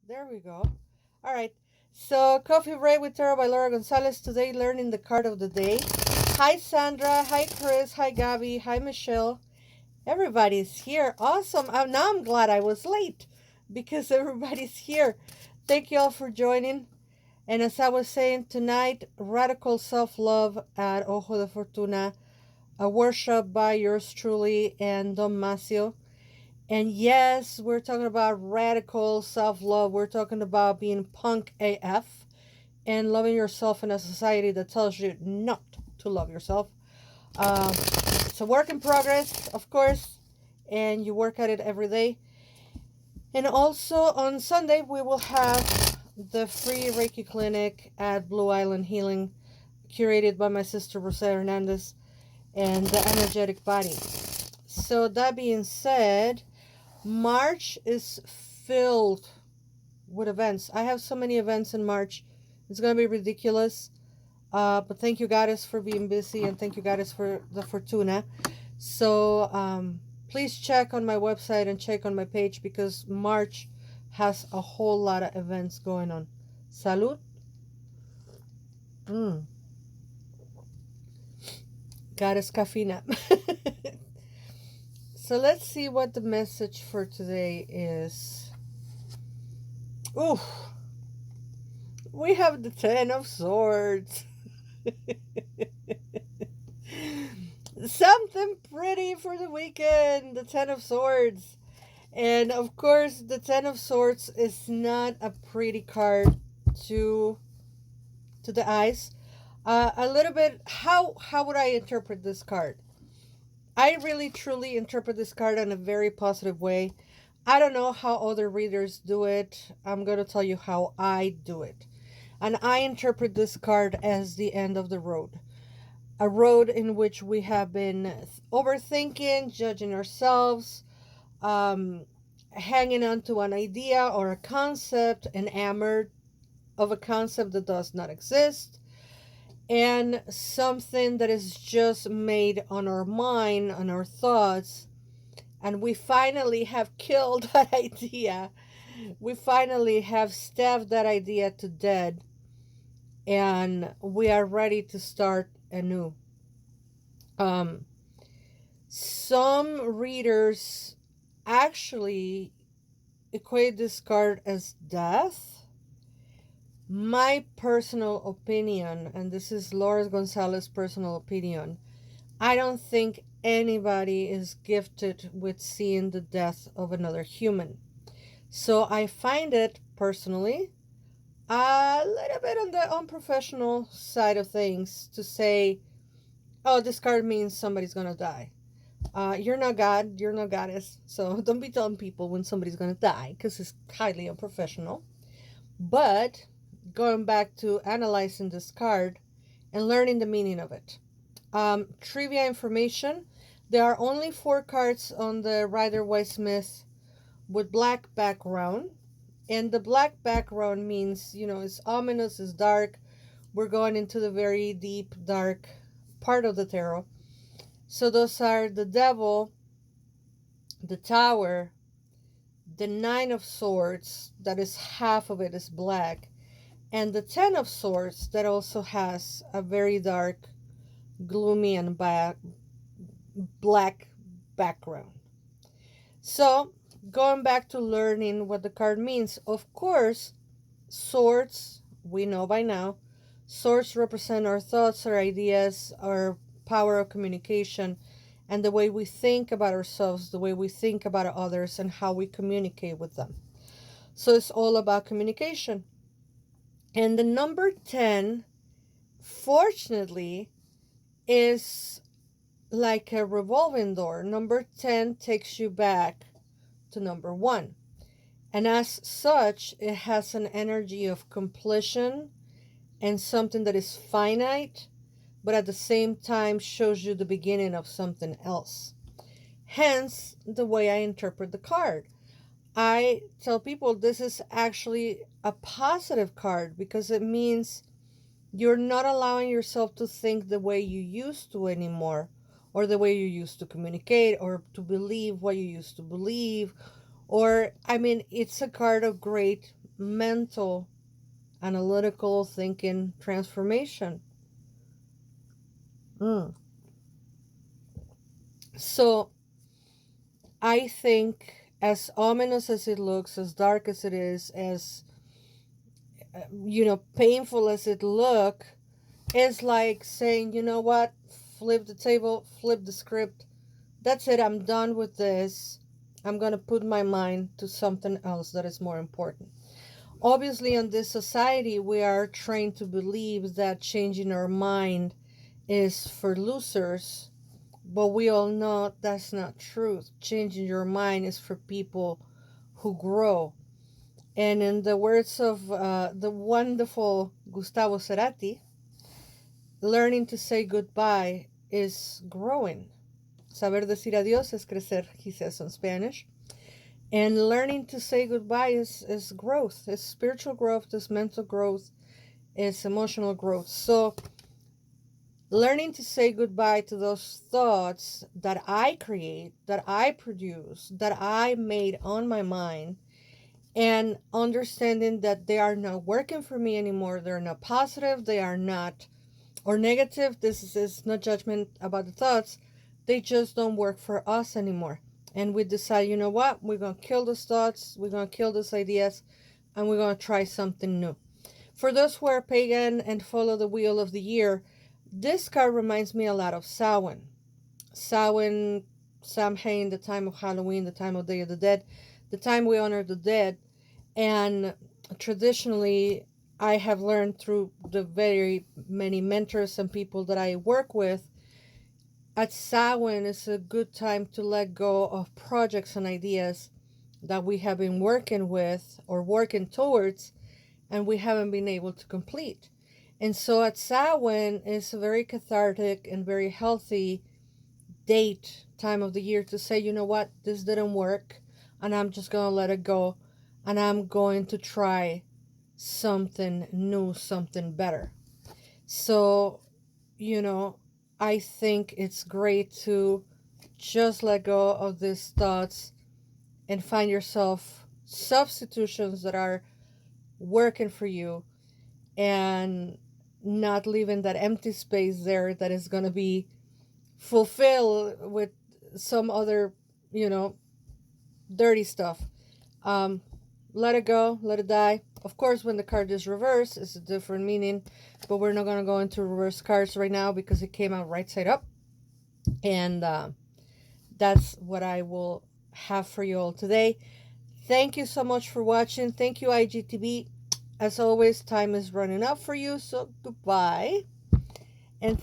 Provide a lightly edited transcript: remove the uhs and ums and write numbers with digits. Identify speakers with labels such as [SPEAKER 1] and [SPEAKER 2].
[SPEAKER 1] There we go. All right. So, Coffee Break with Tarot by Laura Gonzalez. Today, learning the card of the day. Hi, Sandra. Hi, Chris. Hi, Gabby. Hi, Michelle. Everybody's here. Awesome. Now I'm glad I was late because everybody's here. Thank you all for joining. And as I was saying tonight, Radical Self Love at Ojo de Fortuna, a workshop by yours truly and Don Macio. And yes, we're talking about radical self love. We're talking about being punk AF and loving yourself in a society that tells you not to love yourself. It's a work in progress, of course, and you work at it every day. And also on Sunday, we will have the free Reiki clinic at Blue Island Healing, curated by my sister Rosa Hernandez, and the energetic body. So, that being said, March is filled with events. I have so many events in March. It's going to be ridiculous. But thank you, Goddess, for being busy, and thank you, Goddess, for the Fortuna. So please check on my website and check on my page because March has a whole lot of events going on. Salud. Goddess Cafina. So let's see what the message for today is. Ooh, we have the Ten of Swords. Something pretty for the weekend. The Ten of Swords. And of course, the Ten of Swords is not a pretty card to the eyes. A little bit, how would I interpret this card? I really truly interpret this card in a very positive way. I don't know how other readers do it. I'm going to tell you how I do it. And I interpret this card as the end of the road. A road in which we have been overthinking, judging ourselves, hanging on to an idea or a concept, enamored of a concept that does not exist, and something that is just made on our mind, on our thoughts, and we finally have killed that idea. We finally have stabbed that idea to death, and we are ready to start anew. Some readers actually equate this card as death. My personal opinion, and this is Laura Gonzalez's personal opinion, I don't think anybody is gifted with seeing the death of another human. So I find it personally a little bit on the unprofessional side of things to say, oh, this card means somebody's gonna die. You're not God, you're not Goddess, so don't be telling people when somebody's gonna die because it's highly unprofessional. But going back to analyzing this card and learning the meaning of it. Trivia information. There are only 4 cards on the Rider-Waite-Smith with black background. And the black background means, it's ominous, it's dark. We're going into the very deep, dark part of the tarot. So those are the Devil, the Tower, the Nine of Swords, that is half of it is black, and the Ten of Swords that also has a very dark, gloomy, and black background. So, going back to learning what the card means, of course, swords, we know by now, swords represent our thoughts, our ideas, our power of communication, and the way we think about ourselves, the way we think about others, and how we communicate with them. So it's all about communication. And the number 10, fortunately, is like a revolving door. Number 10 takes you back to number 1. And as such, it has an energy of completion and something that is finite, but at the same time shows you the beginning of something else. Hence, the way I interpret the card. I tell people this is actually a positive card because it means you're not allowing yourself to think the way you used to anymore, or the way you used to communicate, or to believe what you used to believe. Or, it's a card of great mental, analytical thinking transformation. So I think, as ominous as it looks, as dark as it is, as painful as it look, is like saying, you know what, flip the table, flip the script. That's it. I'm done with this. I'm gonna put my mind to something else that is more important. Obviously, in this society, we are trained to believe that changing our mind is for losers, but we all know that's not true. Changing your mind is for people who grow. And in the words of the wonderful Gustavo Cerati, learning to say goodbye is growing. Saber decir adiós es crecer, he says in Spanish. And learning to say goodbye is growth. It's spiritual growth, it's mental growth, it's emotional growth. So learning to say goodbye to those thoughts that I create, that I produce, that I made on my mind, and understanding that they are not working for me anymore. They're not positive, they are not, or negative. This is not judgment about the thoughts. They just don't work for us anymore. And we decide, you know what, we're going to kill those thoughts, we're going to kill those ideas, and we're going to try something new. For those who are pagan and follow the wheel of the year, this card reminds me a lot of Samhain. Samhain, Samhain, the time of Halloween, the time of Day of the Dead, the time we honor the dead. And traditionally, I have learned through the very many mentors and people that I work with, at Samhain is a good time to let go of projects and ideas that we have been working with or working towards and we haven't been able to complete. And so at Samhain is a very cathartic and very healthy time of the year to say, you know what, this didn't work, and I'm just going to let it go, and I'm going to try something new, something better. So, I think it's great to just let go of these thoughts and find yourself substitutions that are working for you and not leaving that empty space there that is going to be fulfilled with some other, you know, dirty stuff. Um, Let it go, let it die. Of course, when the card is reversed, it's a different meaning, but we're not going to go into reverse cards right now because it came out right side up. And that's what I will have for you all today. Thank you so much for watching. Thank you, IGTV. As always, time is running out for you, so goodbye. And